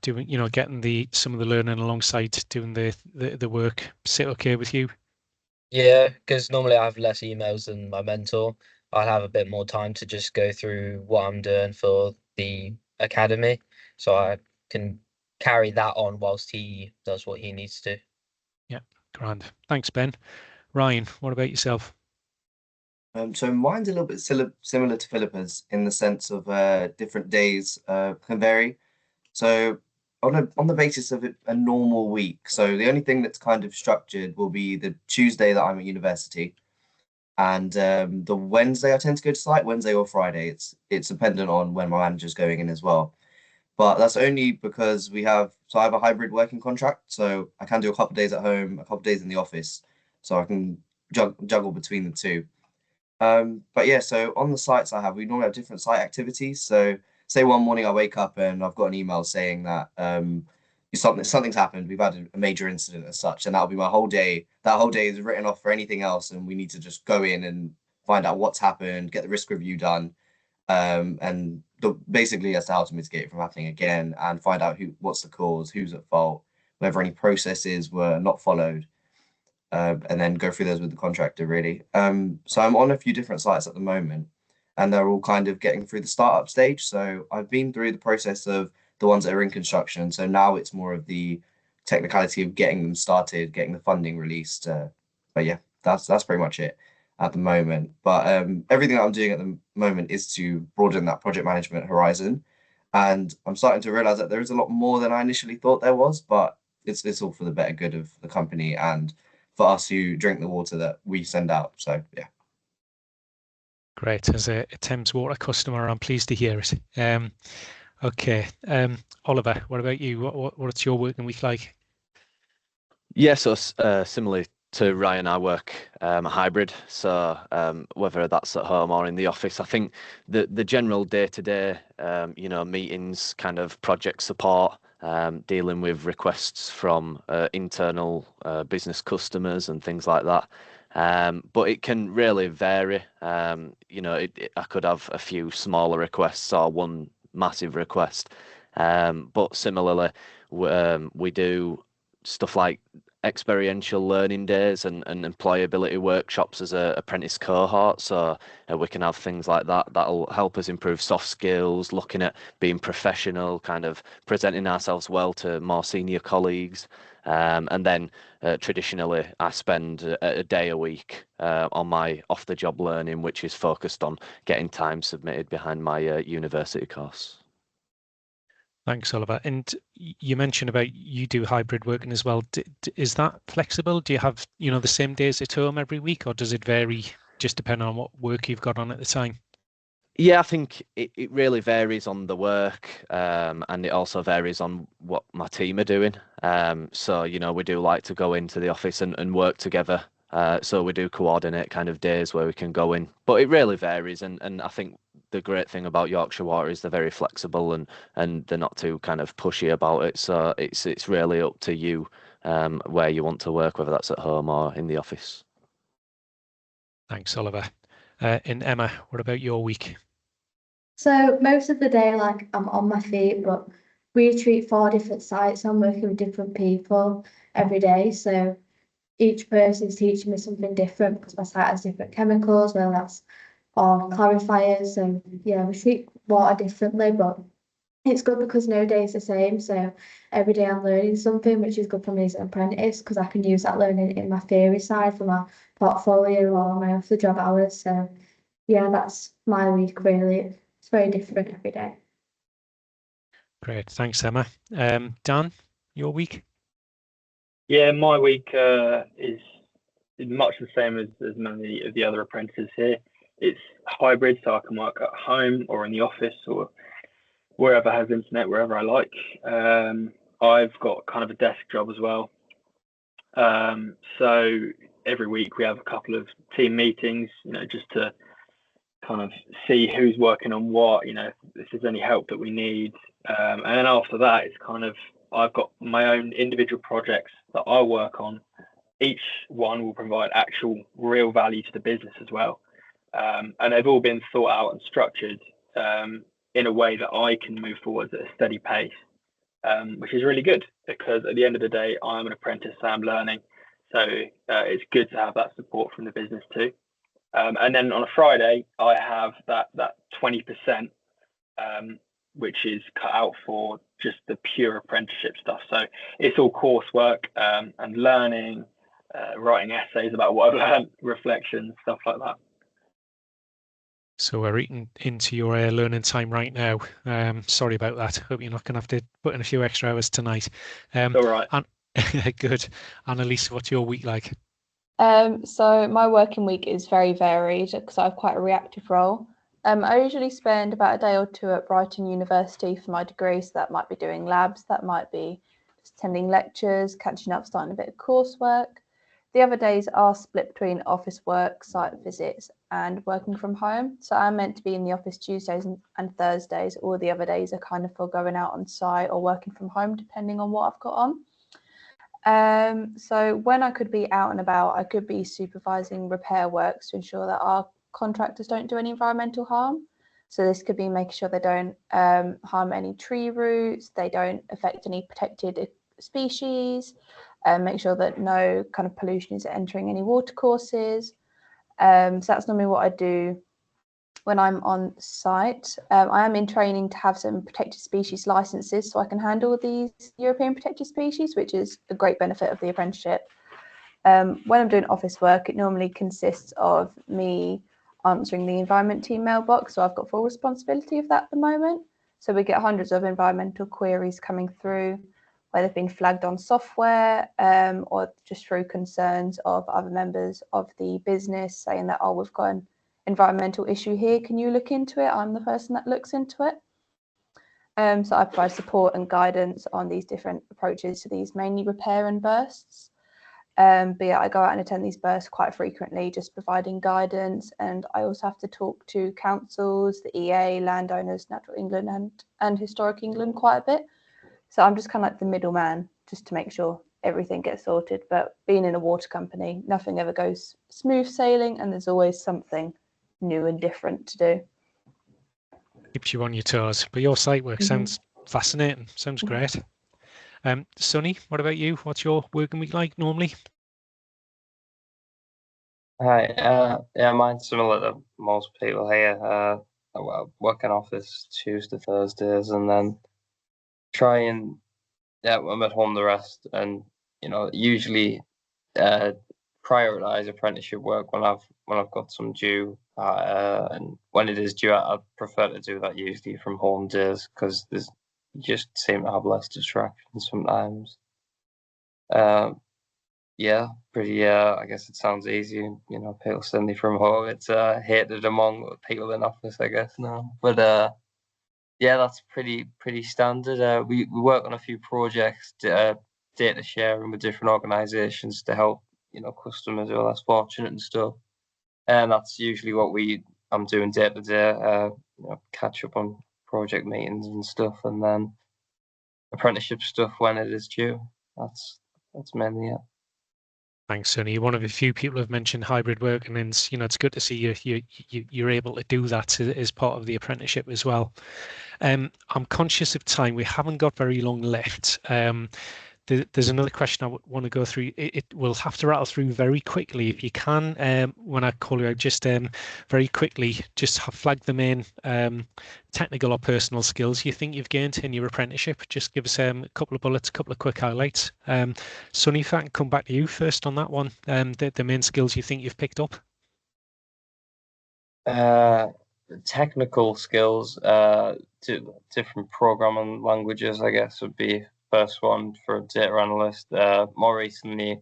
doing, you know, getting some of the learning alongside doing the work sit okay with you? Yeah, because normally I have less emails than my mentor. I'll have a bit more time to just go through what I'm doing for the academy, so I can carry that on whilst he does what he needs to. Yeah, grand. Thanks, Ben. Ryan, what about yourself? So mine's a little bit similar to Philippa's in the sense of different days can vary. So on the basis of a normal week, so the only thing that's kind of structured will be the Tuesday that I'm at university, and the Wednesday I tend to go to site, Wednesday or Friday. It's dependent on when my manager's going in as well. But that's only because I have a hybrid working contract, so I can do a couple of days at home, a couple of days in the office, so I can juggle between the two. But yeah, so on the sites we normally have different site activities. So say one morning I wake up and I've got an email saying that something's happened. We've had a major incident as such, and that'll be my whole day. That whole day is written off for anything else, and we need to just go in and find out what's happened, get the risk review done, and basically as to how to mitigate it from happening again, and find out what's the cause, who's at fault, whether any processes were not followed, and then go through those with the contractor really. So I'm on a few different sites at the moment, and they're all kind of getting through the startup stage. So I've been through the process of the ones that are in construction. So now it's more of the technicality of getting them started, getting the funding released. But yeah, that's pretty much it at the moment. But everything that I'm doing at the moment is to broaden that project management horizon. And I'm starting to realize that there is a lot more than I initially thought there was, but it's all for the better good of the company and for us who drink the water that we send out. So yeah. Great. As a Thames Water customer, I'm pleased to hear it. Okay. Oliver, what about you? What's your working week like? Yeah, so similarly to Ryan, I work hybrid. So whether that's at home or in the office, I think the general day-to-day, meetings, kind of project support, dealing with requests from internal business customers and things like that. But it can really vary. You know, I could have a few smaller requests or one massive request. But similarly, we do stuff like experiential learning days and employability workshops as a apprentice cohort. So we can have things like that that'll help us improve soft skills, looking at being professional, kind of presenting ourselves well to more senior colleagues. And then traditionally, I spend a day a week on my off-the-job learning, which is focused on getting time submitted behind my university course. Thanks, Oliver. And you mentioned about you do hybrid working as well. Is that flexible? Do you have, you know, the same days at home every week, or does it vary just depending on what work you've got on at the time? Yeah, I think it really varies on the work, and it also varies on what my team are doing. So, you know, we do like to go into the office and work together. So we do coordinate kind of days where we can go in, but it really varies. And I think the great thing about Yorkshire Water is they're very flexible and they're not too kind of pushy about it. So it's really up to you where you want to work, whether that's at home or in the office. Thanks, Oliver. And Emma, what about your week? So most of the day, like I'm on my feet, but we treat 4 different sites. I'm working with different people every day. So each person's teaching me something different because my site has different chemicals, whether that's or clarifiers. So yeah, we treat water differently, but it's good because no day is the same. So every day I'm learning something, which is good for me as an apprentice because I can use that learning in my theory side for my portfolio or my off the job hours. So yeah, that's my week really. It's very different every day. Great, thanks, Emma. Dan, your week? Yeah, my week is much the same as many of the other apprentices here. It's hybrid, so I can work at home or in the office or wherever has internet, wherever I like. I've got kind of a desk job as well. So every week we have a couple of team meetings, you know, just to kind of see who's working on what, you know, if there's any help that we need. And then after that, it's kind of, I've got my own individual projects that I work on. Each one will provide actual real value to the business as well. And they've all been thought out and structured in a way that I can move forward at a steady pace, which is really good because at the end of the day, I'm an apprentice, so I'm learning. So it's good to have that support from the business too. And then on a Friday, I have that 20%, which is cut out for just the pure apprenticeship stuff. So it's all coursework and learning, writing essays about what I've learned, reflections, stuff like that. So we're eating into your learning time right now. Sorry about that. Hope you're not going to have to put in a few extra hours tonight. All right. Good. Annalise, what's your week like? So my working week is very varied because I have quite a reactive role. I usually spend about a day or two at Brighton University for my degree, so that might be doing labs, that might be just attending lectures, catching up, starting a bit of coursework. The other days are split between office work, site visits, and working from home. So I'm meant to be in the office Tuesdays and Thursdays. All the other days are kind of for going out on site or working from home, depending on what I've got on. So when I could be out and about, I could be supervising repair works to ensure that our contractors don't do any environmental harm. So this could be making sure they don't harm any tree roots, they don't affect any protected species, make sure that no kind of pollution is entering any watercourses. So that's normally what I do when I'm on site. I am in training to have some protected species licenses so I can handle these European protected species, which is a great benefit of the apprenticeship. When I'm doing office work, it normally consists of me answering the environment team mailbox, so I've got full responsibility of that at the moment. So we get hundreds of environmental queries coming through, where they've been flagged on software or just through concerns of other members of the business saying that, oh, we've got an environmental issue here, can you look into it? I'm the person that looks into it. So I provide support and guidance on these different approaches to these mainly repair and bursts. But yeah, I go out and attend these bursts quite frequently, just providing guidance. And I also have to talk to councils, the EA, landowners, Natural England and Historic England quite a bit. So I'm just kind of like the middleman, just to make sure everything gets sorted. But being in a water company, nothing ever goes smooth sailing, and there's always something new and different to do. Keeps you on your toes. But your site work sounds fascinating. Sounds great. Sonny, what about you? What's your working week like normally? Hi, yeah, mine's similar to most people here. I work in office Tuesday, Thursdays, and then try and I'm at home the rest, and usually prioritize apprenticeship work when I've got some due, and when it is due, I prefer to do that usually from home days because you just seem to have less distractions sometimes. Yeah, pretty. I guess it sounds easy, people study from home. It's hated among people in office, I guess now. But yeah, that's pretty standard. We work on a few projects, data sharing with different organisations to help customers who are less fortunate and stuff. And that's usually what I'm doing day to day. Catch up on project meetings and stuff, and then apprenticeship stuff when it is due. That's mainly it. Thanks, Sonny. You're one of a few people who've mentioned hybrid work, and it's good to see you're able to do that as part of the apprenticeship as well. I'm conscious of time. We haven't got very long left. There's another question I want to go through. It will have to rattle through very quickly. If you can, when I call you out, just very quickly, just flag the main technical or personal skills you think you've gained in your apprenticeship. Just give us a couple of bullets, a couple of quick highlights. Sonny, if I can come back to you first on that one, the main skills you think you've picked up. Technical skills, different programming languages, I guess, would be first one for a data analyst. More recently,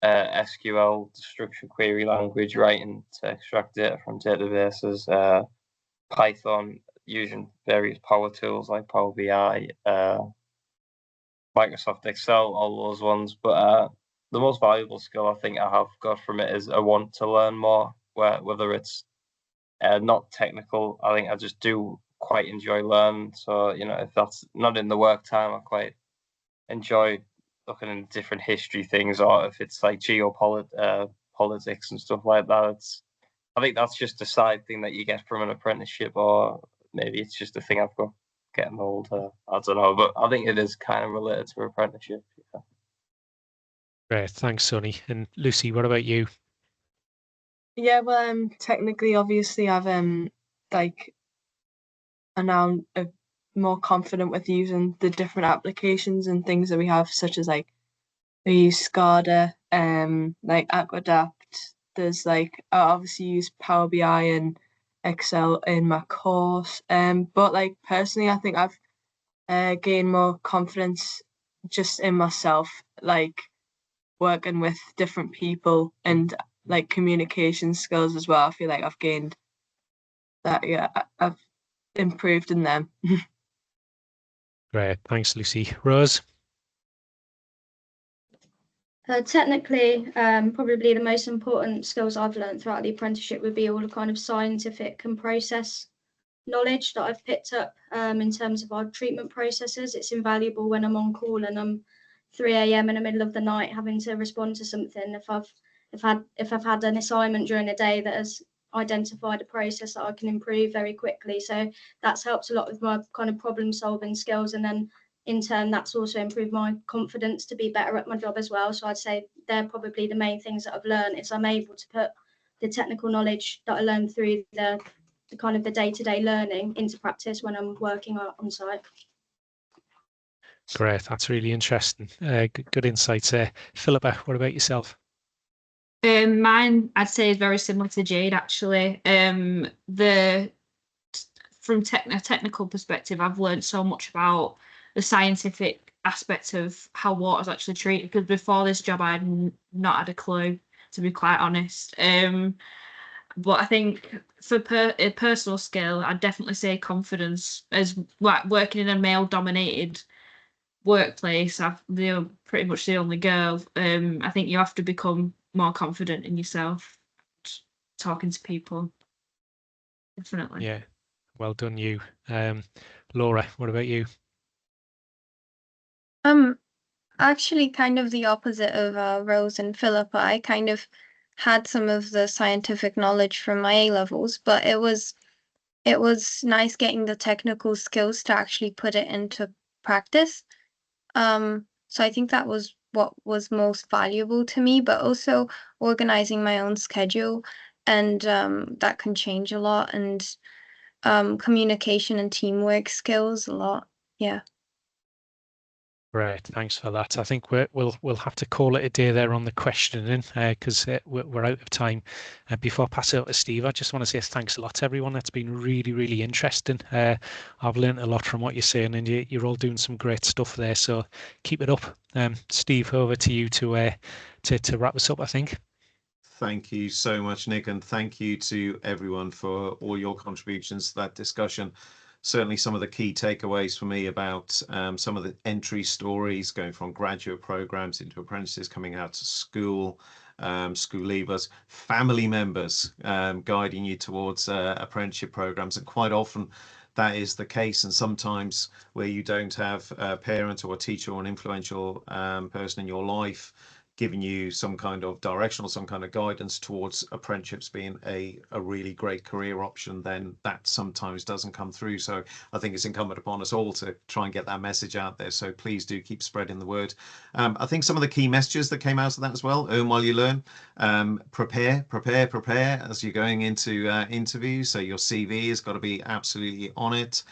SQL, structured query language, writing to extract data from databases. Python, using various power tools like Power BI, Microsoft Excel, all those ones. But the most valuable skill I think I have got from it is a want to learn more, whether it's not technical. I think I just do quite enjoy learning. So, if that's not in the work time, I quite enjoy looking into different history things, or if it's like politics and stuff like that. I think that's just a side thing that you get from an apprenticeship, or maybe it's just a thing I've got getting older. I don't know, but I think it is kind of related to apprenticeship. Yeah. Great, thanks, Sonny. And Lucy, what about you? Yeah, well, technically, obviously, I've I'm now more confident with using the different applications and things that we have, such as we use SCADA, Aquadapt. There's I obviously use Power BI and Excel in my course. But personally, I think I've gained more confidence just in myself, working with different people and communication skills as well. I feel like I've gained that. Yeah, I've improved in them. Great, thanks, Lucy. Rose? Technically, probably the most important skills I've learned throughout the apprenticeship would be all the kind of scientific and process knowledge that I've picked up in terms of our treatment processes. It's invaluable when I'm on call and I'm 3 a.m. in the middle of the night having to respond to something. If I've had an assignment during the day that has identified a process that I can improve very quickly. So that's helped a lot with my kind of problem solving skills, and then in turn that's also improved my confidence to be better at my job as well. So I'd say they're probably the main things that I've learned, is I'm able to put the technical knowledge that I learned through the kind of the day-to-day learning into practice when I'm working on site. Great, that's really interesting. Good insights there. Philippa, what about yourself? Mine, I'd say, is very similar to Jade, actually. From a technical perspective, I've learned so much about the scientific aspect of how water is actually treated, because before this job I had not had a clue, to be quite honest. But I think for a personal skill, I'd definitely say confidence. As working in a male-dominated workplace, I'm pretty much the only girl. I think you have to become more confident in yourself, talking to people. Definitely. Yeah, well done, you. Laura, what about you? Actually kind of the opposite of Rose and Philippa. I kind of had some of the scientific knowledge from my A levels, but it was nice getting the technical skills to actually put it into practice. So I think that was what was most valuable to me, but also organizing my own schedule, and that can change a lot, and communication and teamwork skills a lot. Yeah. Great, thanks for that. I think we'll have to call it a day there on the questioning because we're out of time. Before I pass it over to Steve, I just want to say thanks a lot to everyone. It's been really, really interesting. I've learned a lot from what you're saying, and you're all doing some great stuff there. So keep it up. Steve, over to you to wrap us up, I think. Thank you so much, Nick, and thank you to everyone for all your contributions to that discussion. Certainly some of the key takeaways for me about some of the entry stories going from graduate programs into apprentices, coming out to school, school leavers, family members guiding you towards apprenticeship programs. And quite often that is the case. And sometimes where you don't have a parent or a teacher or an influential person in your life giving you some kind of direction or some kind of guidance towards apprenticeships being a really great career option, then that sometimes doesn't come through. So I think it's incumbent upon us all to try and get that message out there. So please do keep spreading the word. I think some of the key messages that came out of that as well: earn while you learn, prepare as you're going into interviews. So your CV has got to be absolutely on it.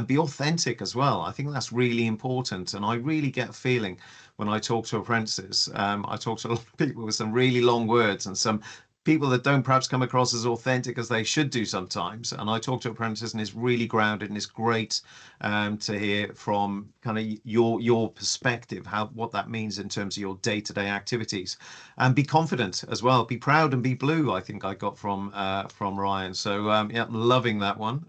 Be authentic as well. I think that's really important. And I really get a feeling when I talk to apprentices, I talk to a lot of people with some really long words and some people that don't perhaps come across as authentic as they should do sometimes. And I talk to apprentices and it's really grounded, and it's great to hear from kind of your perspective, what that means in terms of your day-to-day activities. And be confident as well, be proud and be blue, I think I got from Ryan. So yeah, loving that one.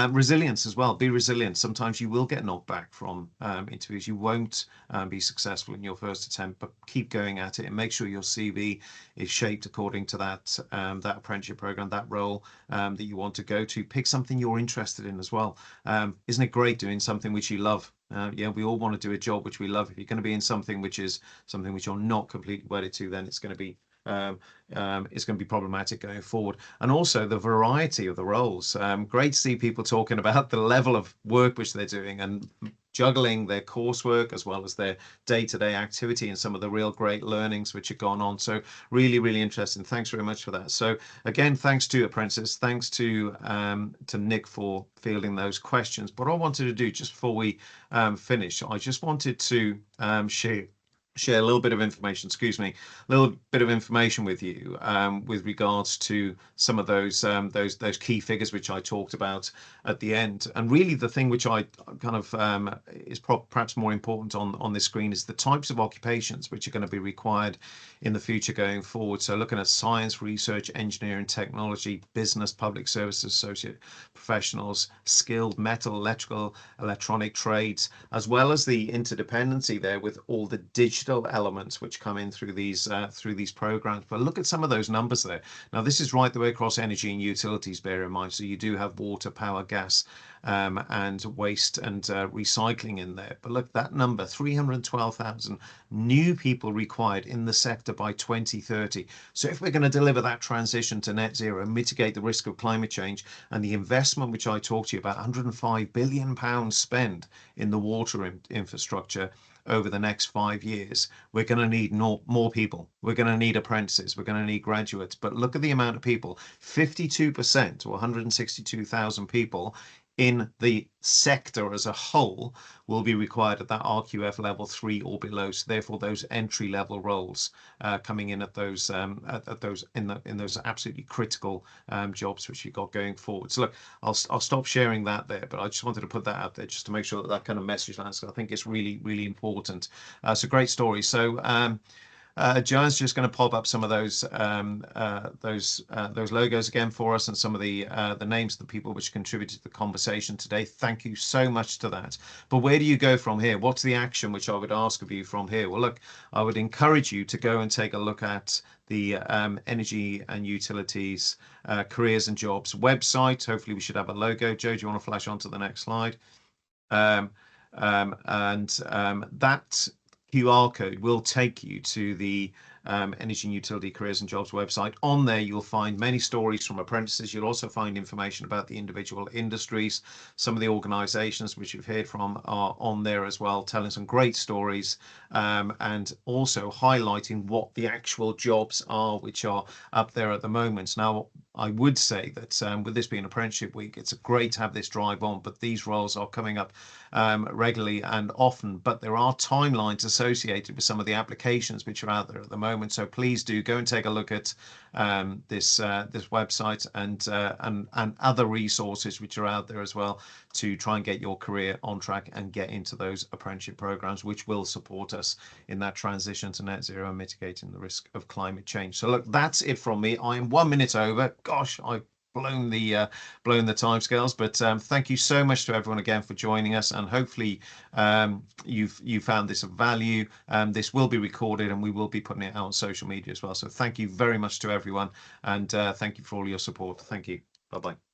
Resilience as well, be resilient. Sometimes you will get knocked back from interviews. You won't be successful in your first attempt, but keep going at it and make sure your CV is shaped according to that apprenticeship program, that role that you want to go to. Pick something you're interested in as well. Isn't it great doing something which you love? Yeah, we all want to do a job which we love. If you're going to be in something which is something which you're not completely wedded to, then it's going to be problematic going forward. And also the variety of the roles. Great to see people talking about the level of work which they're doing and juggling their coursework as well as their day-to-day activity and some of the real great learnings which have gone on. So really, really interesting. Thanks very much for that. So again, thanks to apprentices, thanks to Nick for fielding those questions. But what I wanted to do just before we finish, I just wanted to share a little bit of information, with you with regards to some of those key figures which I talked about at the end. And really the thing which I kind of is perhaps more important on this screen is the types of occupations which are going to be required in the future going forward. So looking at science, research, engineering, technology, business, public services, associate professionals, skilled metal, electrical, electronic trades, as well as the interdependency there with all the digital elements which come in through these programs. But look at some of those numbers there. Now this is right the way across energy and utilities, bear in mind. So you do have water, power, gas, and waste and recycling in there. But look, that number, 312,000 new people required in the sector by 2030. So if we're going to deliver that transition to net zero, mitigate the risk of climate change, and the investment which I talked to you about, £105 billion spent in the water infrastructure over the next 5 years, we're going to need more people. We're going to need apprentices. We're going to need graduates. But look at the amount of people, 52% or 162,000 people in the sector as a whole will be required at that RQF level 3 or below. So therefore those entry level roles coming in at those in those absolutely critical jobs which you've got going forward. So look, I'll stop sharing that there, but I just wanted to put that out there just to make sure that kind of message lands. I think it's really, really important. So great story. So Joanne's just going to pop up some of those logos again for us and some of the names of the people which contributed to the conversation today. Thank you so much to that. But where do you go from here? What's the action which I would ask of you from here? Well, look, I would encourage you to go and take a look at the energy and utilities careers and jobs website. Hopefully we should have a logo. Joe, do you want to flash on to the next slide? That QR code will take you to the Energy and Utility Careers and Jobs website. On there, you'll find many stories from apprentices. You'll also find information about the individual industries. Some of the organisations which you've heard from are on there as well, telling some great stories, and also highlighting what the actual jobs are which are up there at the moment. Now, I would say that with this being Apprenticeship Week, it's great to have this drive on, but these roles are coming up regularly and often, but there are timelines associated with some of the applications which are out there at the moment. So please do go and take a look at this website and other resources which are out there as well, to try and get your career on track and get into those apprenticeship programs which will support us in that transition to net zero and mitigating the risk of climate change. So look, that's it from me. I am 1 minute over. Gosh, I've blown the timescales, but thank you so much to everyone again for joining us, and hopefully you found this of value. This will be recorded and we will be putting it out on social media as well. So thank you very much to everyone, and thank you for all your support. Thank you. Bye bye.